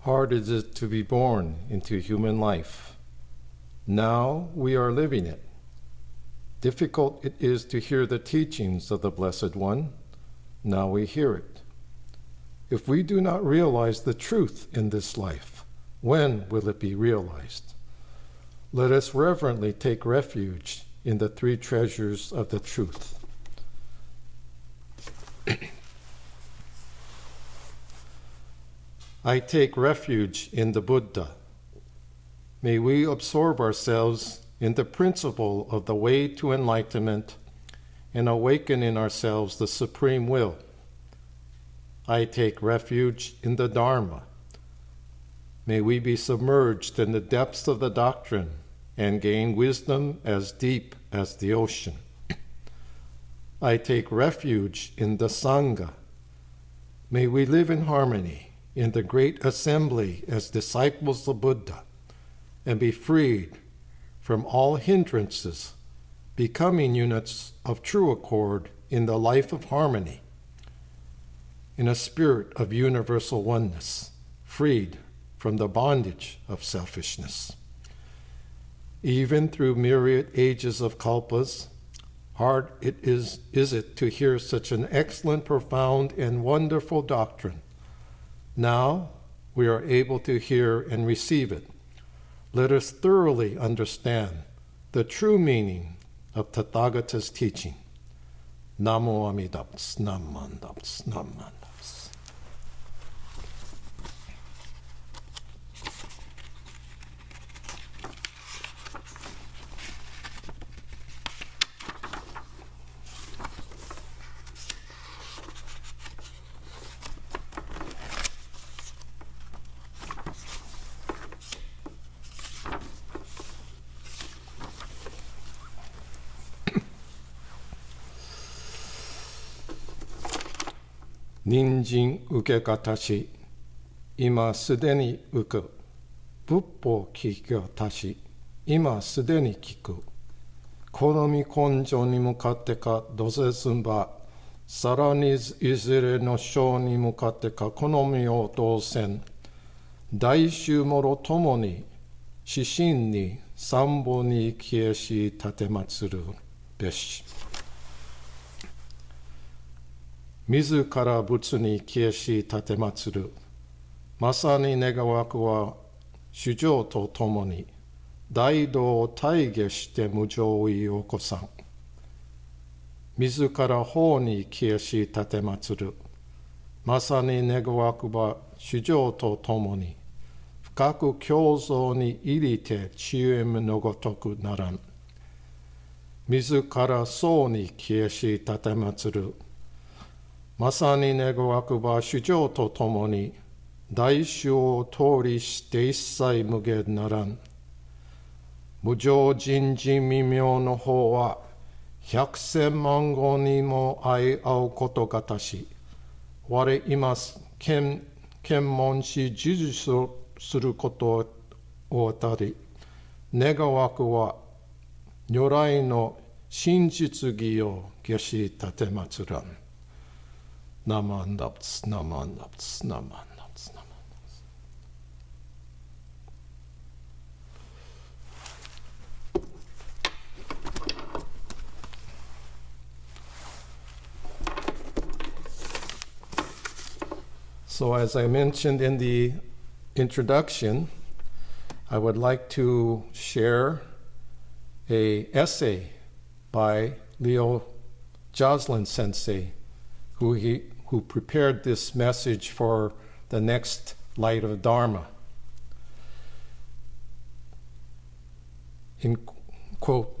Hard is it to be born into human life. Now we are living it. Difficult it is to hear the teachings of the Blessed One. Now we hear it. If we do not realize the truth in this life, when will it be realized? Let us reverently take refuge in the three treasures of the truth. I take refuge in the Buddha. May we absorb ourselves in the principle of the way to enlightenment and awaken in ourselves the supreme will. I take refuge in the Dharma. May we be submerged in the depths of the doctrine and gain wisdom as deep as the ocean. I take refuge in the Sangha. May we live in harmony in the great assembly as disciples of Buddha and be freed from all hindrances, becoming units of true accord in the life of harmony, in a spirit of universal oneness, freed from the bondage of selfishness. Even through myriad ages of kalpas, hard is it to hear such an excellent, profound, and wonderful doctrine. Now we are able to hear and receive it. Let us thoroughly understand the true meaning of Tathagata's teaching. Namo Amida Butsu, Namanda Butsu, Namanda Butsu. Ninjin受け方し、今すでに受く。仏法聞き方し、今すでに聞く。好み根性に向かってか、どせずんば、さらにいずれの章に向かってか、好みを同せん。大衆もろともに、指針に三本に消えし立てまつるべし。自ら仏に消えし立てまつる。まさに願わくは、主情とともに、大道を体現して無常意を起こさん。自ら法に消えし立てまつる。まさに願わくば、主情とともに、深く教蔵に入りて知恵のごとくならん。自ら僧に消えし立てまつる。まさに願わくば主情とともに大衆を通りして一切無限ならん。無常人事未明の方は百千万語にも相合うことがたし、我今検問し授受することを当たり、願わくは如来の真実義を下し立てまつらん。Namanda Butsu, Namanda Butsu, Namanda Butsu, Namanda Butsu. So as I mentioned in the introduction, I would like to share an essay by Leo Joslin Sensei, who prepared this message for the next Light of Dharma. In quote,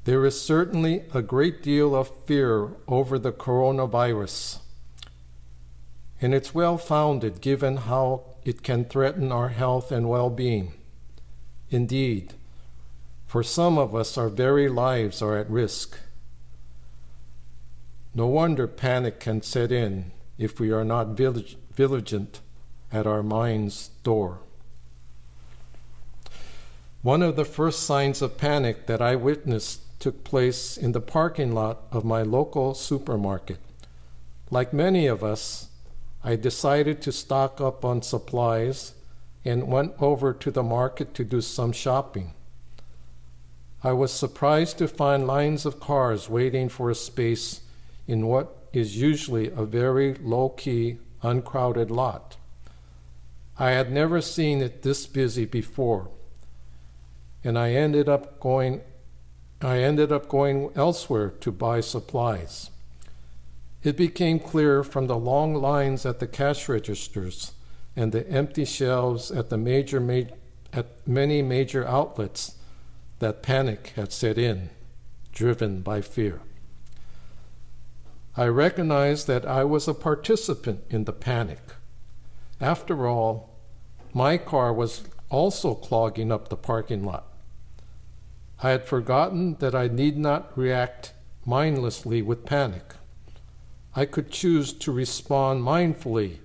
there is certainly a great deal of fear over the coronavirus, and it's well-founded given how it can threaten our health and well-being. Indeed, for some of us, our very lives are at risk. No wonder panic can set in if we are not vigilant at our mind's door. One of the first signs of panic that I witnessed took place in the parking lot of my local supermarket. Like many of us, I decided to stock up on supplies and went over to the market to do some shopping. I was surprised to find lines of cars waiting for a space in what is usually a very low-key, uncrowded lot. I had never seen it this busy before, and I ended up going elsewhere to buy supplies. It became clear from the long lines at the cash registers and the empty shelves at many major outlets that panic had set in, driven by fear. I recognized that I was a participant in the panic. After all, my car was also clogging up the parking lot. I had forgotten that I need not react mindlessly with panic. I could choose to respond mindfully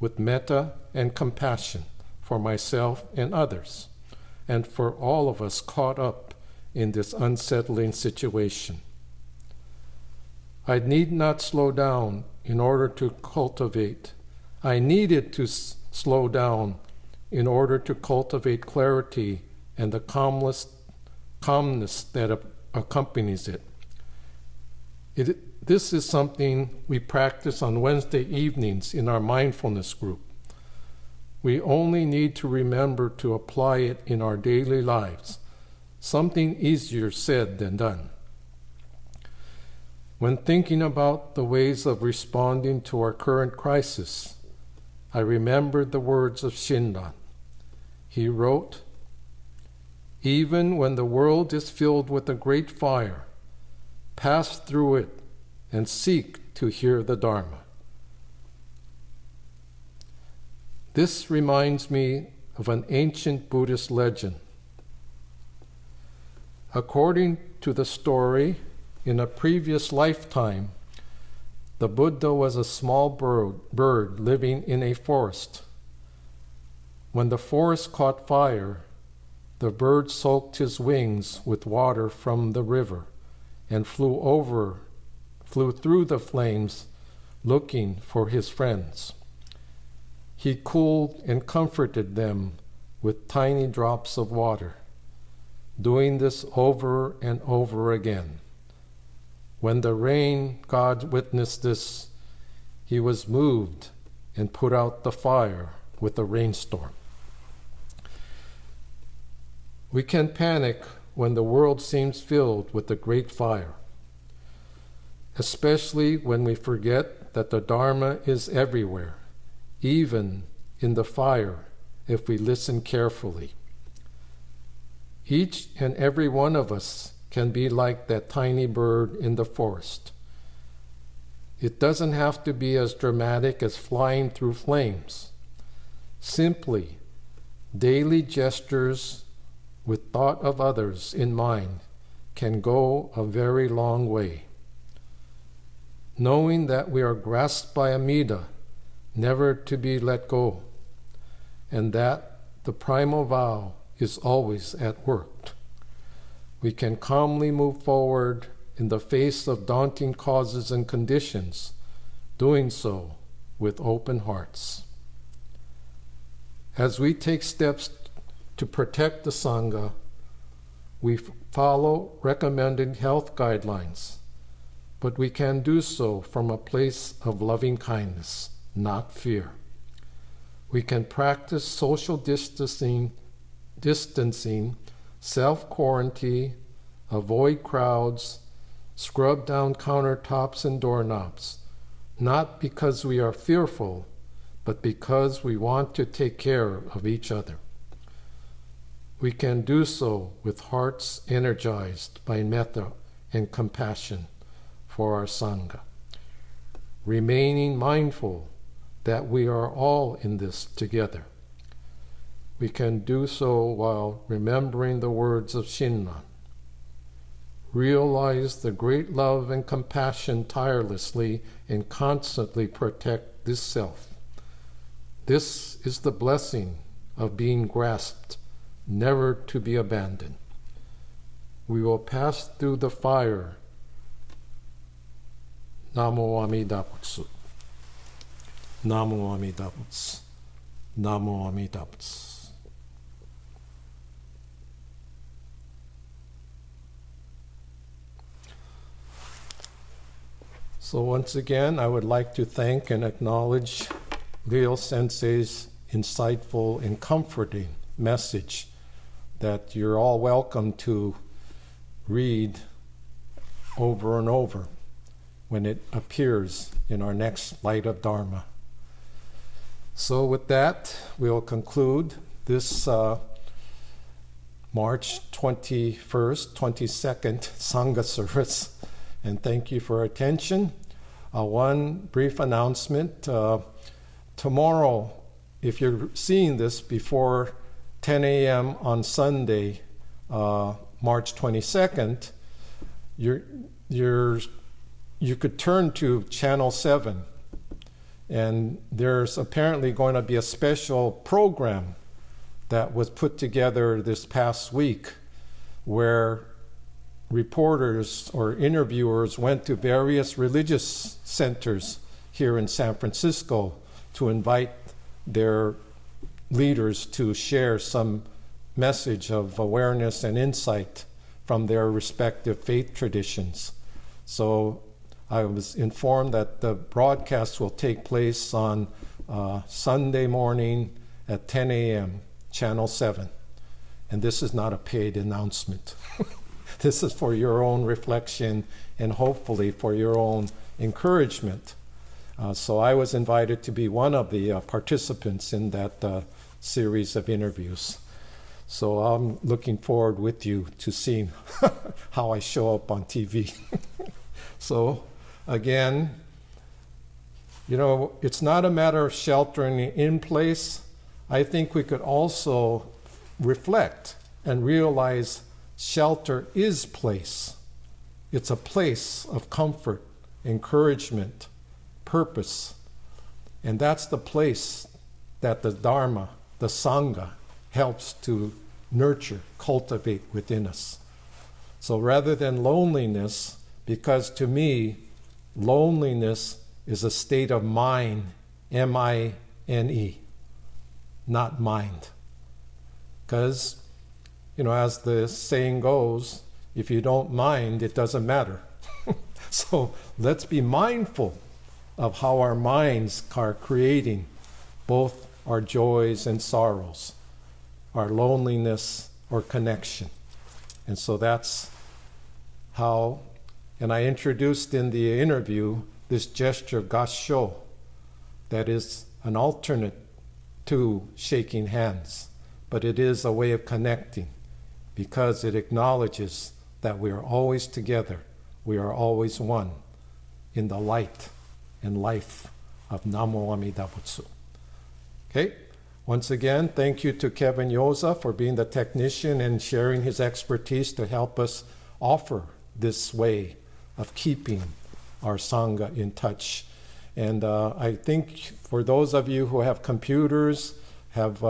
with metta and compassion for myself and others, and for all of us caught up in this unsettling situation. I need not slow down in order to cultivate. I needed to slow down in order to cultivate clarity and the calmness that accompanies it. This is something we practice on Wednesday evenings in our mindfulness group. We only need to remember to apply it in our daily lives, something easier said than done. When thinking about the ways of responding to our current crisis, I remembered the words of Shinran. He wrote, "Even when the world is filled with a great fire, pass through it and seek to hear the Dharma." This reminds me of an ancient Buddhist legend. According to the story, in a previous lifetime, the Buddha was a small bird living in a forest. When the forest caught fire, the bird soaked his wings with water from the river and flew through the flames looking for his friends. He cooled and comforted them with tiny drops of water, doing this over and over again. When the rain god witnessed this, he was moved and put out the fire with a rainstorm. We can panic when the world seems filled with a great fire, especially when we forget that the Dharma is everywhere, even in the fire, if we listen carefully. Each and every one of us can be like that tiny bird in the forest. It doesn't have to be as dramatic as flying through flames. Simply, daily gestures with thought of others in mind can go a very long way. Knowing that we are grasped by amida, never to be let go, and that the primal vow is always at work, we can calmly move forward in the face of daunting causes and conditions, doing so with open hearts. As we take steps to protect the Sangha, we follow recommended health guidelines, but we can do so from a place of loving kindness, not fear. We can practice social distancing, self-quarantine, avoid crowds, scrub down countertops and doorknobs, not because we are fearful, but because we want to take care of each other. We can do so with hearts energized by metta and compassion for our Sangha, remaining mindful that we are all in this together. We can do so while remembering the words of Shinran. Realize the great love and compassion tirelessly and constantly protect this self. This is the blessing of being grasped, never to be abandoned. We will pass through the fire. Namo Amida Butsu. Namo Amida Butsu. Namo Amida Butsu. So once again, I would like to thank and acknowledge Ryo Sensei's insightful and comforting message that you're all welcome to read over and over when it appears in our next Light of Dharma. So with that, we'll conclude this March 21st, 22nd Sangha service. And thank you for your attention. One brief announcement. Tomorrow, if you're seeing this before 10 a.m. on Sunday, March 22nd, you could turn to Channel 7. And there's apparently going to be a special program that was put together this past week where reporters or interviewers went to various religious centers here in San Francisco to invite their leaders to share some message of awareness and insight from their respective faith traditions. So I was informed that the broadcast will take place on Sunday morning at 10 a.m., Channel 7. And this is not a paid announcement. This is for your own reflection and hopefully for your own encouragement. So I was invited to be one of the participants in that series of interviews. So I'm looking forward with you to seeing how I show up on TV. So again, it's not a matter of sheltering in place. I think we could also reflect and realize shelter is place. It's a place of comfort, encouragement, purpose. And that's the place that the Dharma, the Sangha, helps to nurture, cultivate within us. So rather than loneliness, because to me, loneliness is a state of mind, M-I-N-E, not mind. Because as the saying goes, if you don't mind, it doesn't matter. So let's be mindful of how our minds are creating both our joys and sorrows, our loneliness or connection. And so that's how, and I introduced in the interview this gesture, gassho, that is an alternate to shaking hands, but it is a way of connecting, because it acknowledges that we are always together, we are always one in the light and life of Namo Amida Butsu. Okay, once again, thank you to Kevin Yoza for being the technician and sharing his expertise to help us offer this way of keeping our Sangha in touch. And I think for those of you who have computers, have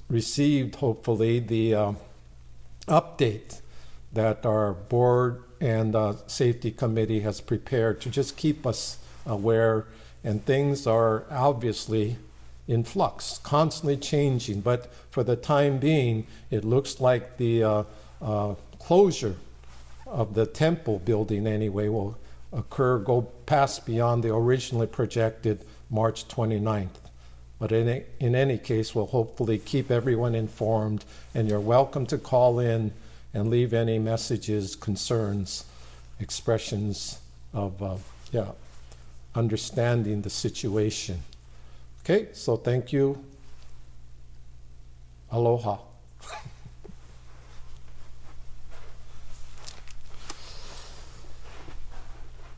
received hopefully the update that our board and safety committee has prepared to just keep us aware, and things are obviously in flux, constantly changing, but for the time being, it looks like the closure of the temple building anyway will go past beyond the originally projected March 29th. But in any case, we'll hopefully keep everyone informed, and you're welcome to call in and leave any messages, concerns, expressions of understanding the situation. Okay, so thank you. Aloha.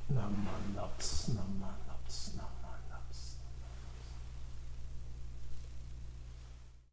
Nama nuts, nama nuts, nama.